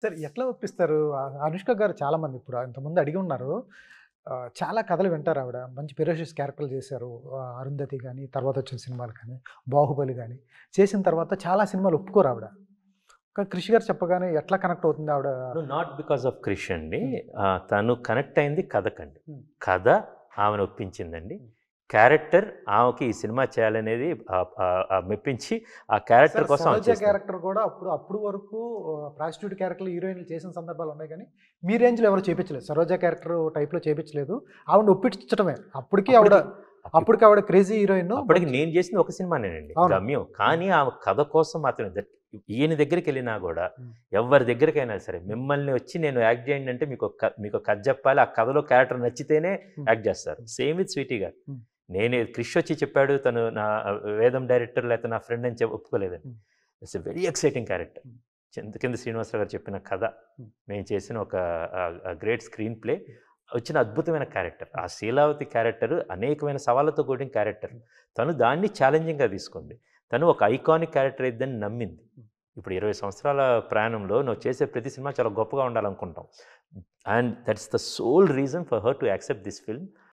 సరే ఎట్లా ఒప్పిస్తారు? అనుష్క గారు చాలామంది ఇప్పుడు ఇంతకుముందు అడిగి ఉన్నారు. చాలా కథలు వింటారు ఆవిడ. మంచి ఫెరోషియస్ క్యారెక్టర్‌లు చేశారు. 'అరుంధతి' గాని, తర్వాత వచ్చిన సినిమాలు కానీ, 'బాహుబలి' గాని, చేసిన తర్వాత చాలా సినిమాలు ఒప్పుకోరు ఆవిడ. కానీ 'క్రిష్' గారు చెప్పగానే ఎట్లా కనెక్ట్ అవుతుంది ఆవిడ? నాట్ బికాస్ ఆఫ్ క్రిష్ అండి. హ్మ్. తను కనెక్ట్ అయింది కథకండి. హ్మ్. కథ ఆమెను ఒప్పించిందండి. హ్మ్. క్యారెక్టర్ ఆమెకి ఈ సినిమా చేయాలనేది మెప్పించి ఆ క్యారెక్టర్ సరే కోసం ఆమె 'సరోజ' చేసింది. క్యారెక్టర్ కూడా అప్పుడు వరకు ప్రాస్టిట్యూట్ క్యారెక్టర్‌లు హీరోయిన్‌లు చేసిన సందర్భాలు ఉన్నాయి గానీ, మీ రేంజ్‌లో ఎవరు చేపించలేదు. 'సరోజ' క్యారెక్టర్ టైప్‌లో చేపించలేదు. ఆవిడని ఒప్పించటమే. అప్పటికి అప్ అప్పటికి ఆవిడ క్రేజీ హీరోయిన్. అప్పటికి మంచి నేను చేసింది ఒక సినిమానేనండి అవును. 'గమ్యం.' హ్మ్. కానీ ఆమె కథ కోసం మాత్రం ఈయన దగ్గరికెళ్ళినా గూడా హ్మ్. ఎవ్వరి దగ్గరికైనా సరే హ్మ్. మిమ్మల్ని వచ్చి నేను యాక్ట్ చేయండి అంటే మీకొక కథ చెప్పాలి. ఆ కథలో క్యారెక్టర్ నచ్చితేనే హ్మ్. యాక్ట్ చేస్తారు. హ్మ్. సేమ్ విత్ 'స్వీటీ' గారు. హ్మ్. నేనే క్రిష్ వచ్చి చెప్పాడు తను నా వేదం డైరెక్టర్ లేకపోతే నా ఫ్రెండ్ అని ఒప్పుకోలేదండి. హ్మ్. It's a very exciting character. హ్మ్. చింతకింద శ్రీనివాసరావు గారు చెప్పిన కథ, హ్మ్. మేము చేసిన ఒక గ్రేట్ స్క్రీన్ ప్లే, వచ్చిన అద్భుతమైన క్యారెక్టర్. ఆ హ్మ్. శీలావతి క్యారెక్టర్ అనేకమైన సవాళ్ళతో కూడిన క్యారెక్టర్. హ్మ్. తను దాన్ని ఛాలెంజింగ్‌గా తీసుకుంది. తను ఒక ఐకానిక్ క్యారెక్టర్ అయిద్దని నమ్మింది. హ్మ్. ఇప్పుడు 20 సంవత్సరాల ప్రయాణంలో నువ్వు చేసే ప్రతి సినిమా చాలా గొప్పగా ఉండాలనుకుంటాం. And that's the sole reason for her to accept this film.